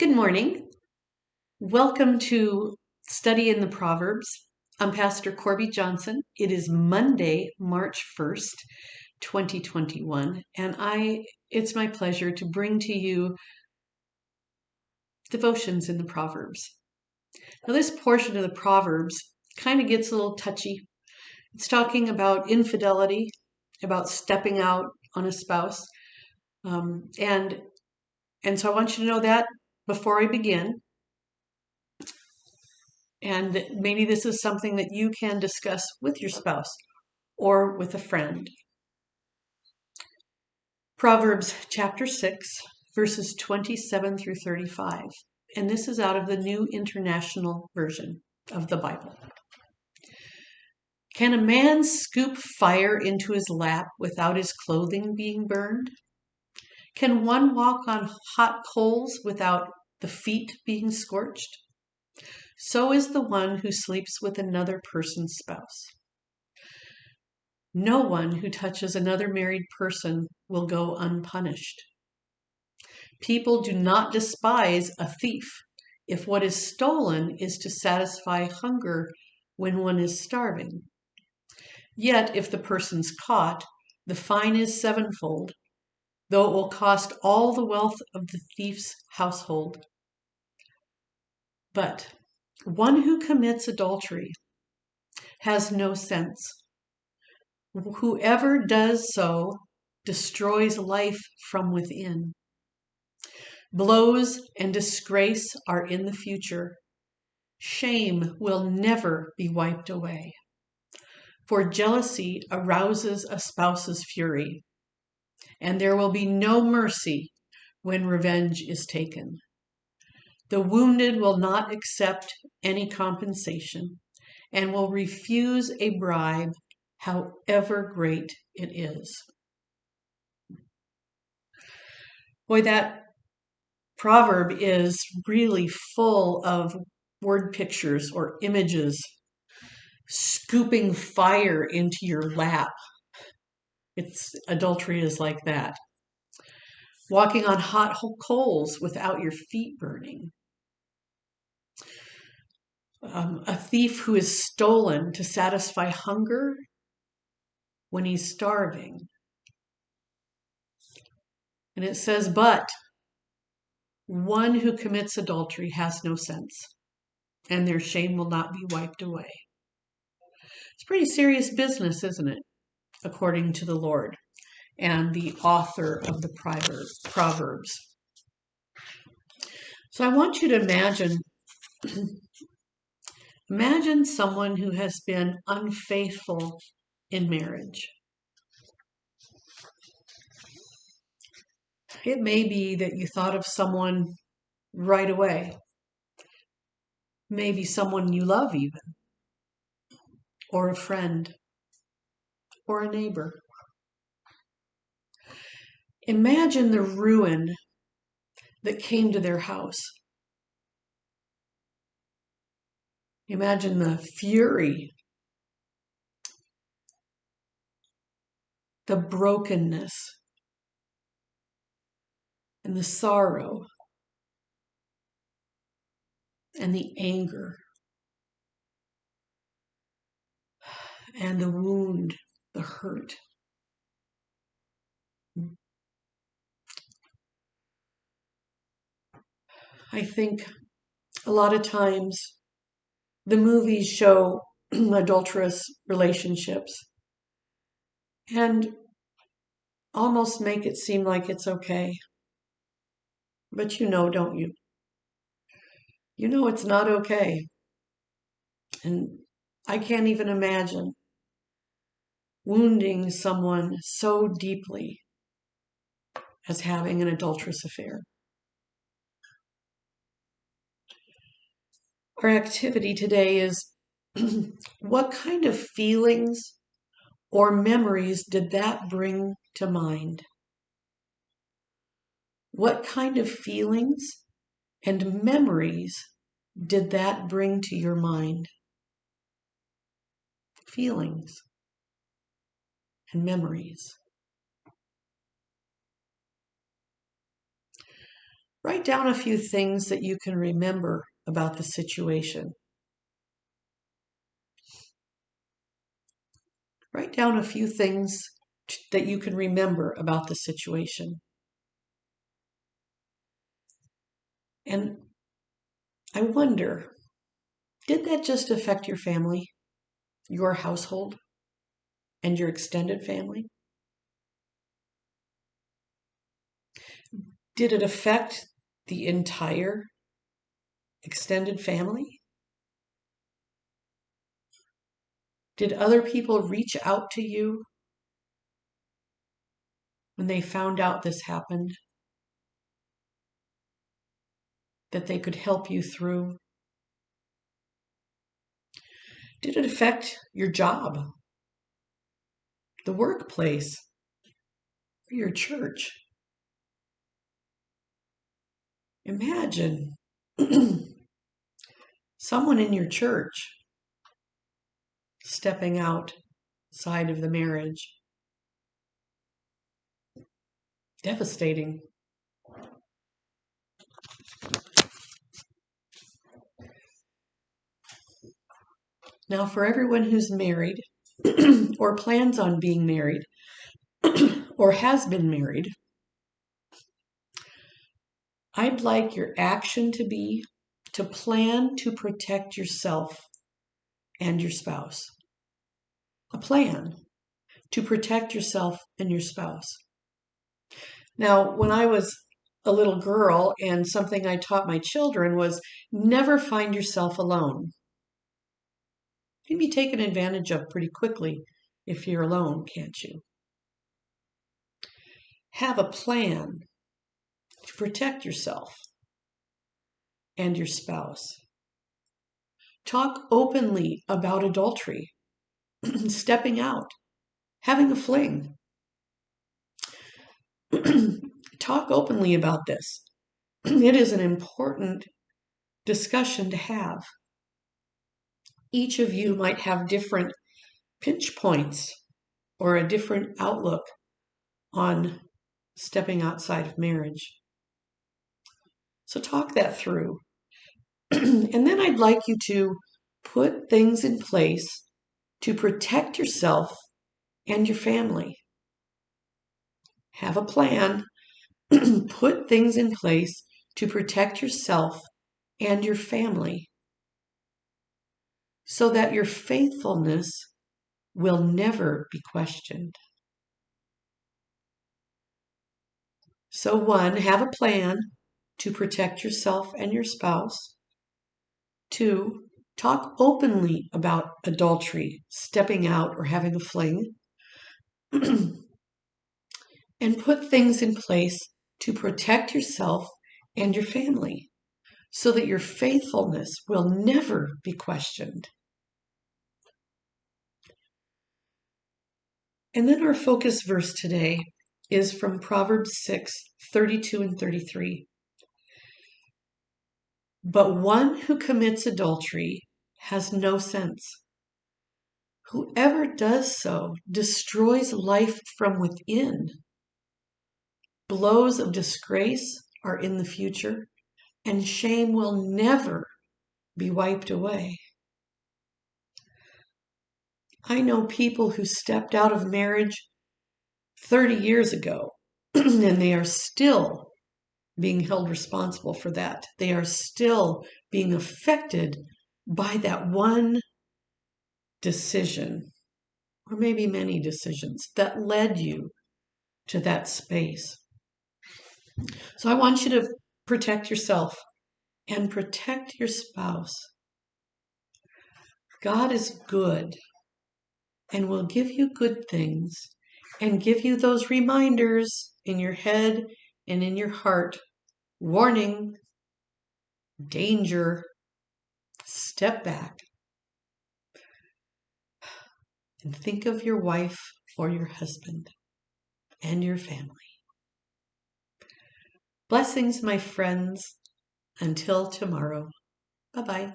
Good morning. Welcome to Study in the Proverbs. I'm Pastor Corby Johnson. It is Monday, March 1st, 2021, and it's my pleasure to bring to you devotions in the Proverbs. Now, this portion of the Proverbs kind of gets a little touchy. It's talking about infidelity, about stepping out on a spouse, and so I want you to know that before I begin. And maybe this is something that you can discuss with your spouse or with a friend. Proverbs chapter 6, verses 27 through 35. And this is out of the New International Version of the Bible. Can a man scoop fire into his lap without his clothing being burned? Can one walk on hot coals without the feet being scorched? So is the one who sleeps with another person's spouse. No one who touches another married person will go unpunished. People do not despise a thief if what is stolen is to satisfy hunger when one is starving. Yet if the person's caught, the fine is sevenfold, though it will cost all the wealth of the thief's household. But one who commits adultery has no sense. Whoever does so destroys life from within. Blows and disgrace are in the future. Shame will never be wiped away. For jealousy arouses a spouse's fury, and there will be no mercy when revenge is taken. The wounded will not accept any compensation and will refuse a bribe, however great it is. Boy, that proverb is really full of word pictures or images. Scooping fire into your lap. Adultery is like that. Walking on hot coals without your feet burning. A thief who is stolen to satisfy hunger when he's starving. And it says, but one who commits adultery has no sense, and their shame will not be wiped away. It's pretty serious business, isn't it? According to the Lord and the author of the Proverbs. So I want you to imagine someone who has been unfaithful in marriage. It may be that you thought of someone right away. Maybe someone you love even, or a friend, or a neighbor. Imagine the ruin that came to their house. Imagine the fury, the brokenness, and the sorrow, and the anger, and the wound, the hurt. I think a lot of times the movies show adulterous relationships and almost make it seem like it's okay. But you know, don't you? You know it's not okay. And I can't even imagine wounding someone so deeply as having an adulterous affair. Our activity today is what kind of feelings or memories did that bring to mind? What kind of feelings and memories did that bring to your mind? Feelings and memories. Write down a few things that you can remember about the situation. Write down a few things that you can remember about the situation. And I wonder, did that just affect your family, your household, and your extended family? Did it affect the entire extended family? Did other people reach out to you when they found out this happened? That they could help you through? Did it affect your job, the workplace, or your church? Imagine someone in your church stepping outside of the marriage. Devastating. Now, for everyone who's married or plans on being married or has been married, I'd like your action to be to plan to protect yourself and your spouse. A plan to protect yourself and your spouse. Now, when I was a little girl, and something I taught my children was never find yourself alone. You can be taken advantage of pretty quickly if you're alone, can't you? Have a plan to protect yourself and your spouse. Talk openly about adultery, stepping out, having a fling. Talk openly about this. It is an important discussion to have. Each of you might have different pinch points or a different outlook on stepping outside of marriage. So talk that through. And then I'd like you to put things in place to protect yourself and your family. Have a plan. Put things in place to protect yourself and your family so that your faithfulness will never be questioned. So 1, have a plan to protect yourself and your spouse. 2, talk openly about adultery, stepping out, or having a fling. And put things in place to protect yourself and your family so that your faithfulness will never be questioned. And then our focus verse today is from Proverbs 6:32 and 33. But one who commits adultery has no sense. Whoever does so destroys life from within. Blows of disgrace are in the future, and shame will never be wiped away. I know people who stepped out of marriage 30 years ago, and they are still being held responsible for that. They are still being affected by that one decision, or maybe many decisions, that led you to that space. So I want you to protect yourself and protect your spouse. God is good and will give you good things and give you those reminders in your head and in your heart. Warning, danger, step back. And think of your wife or your husband and your family. Blessings, my friends. Until tomorrow. Bye-bye.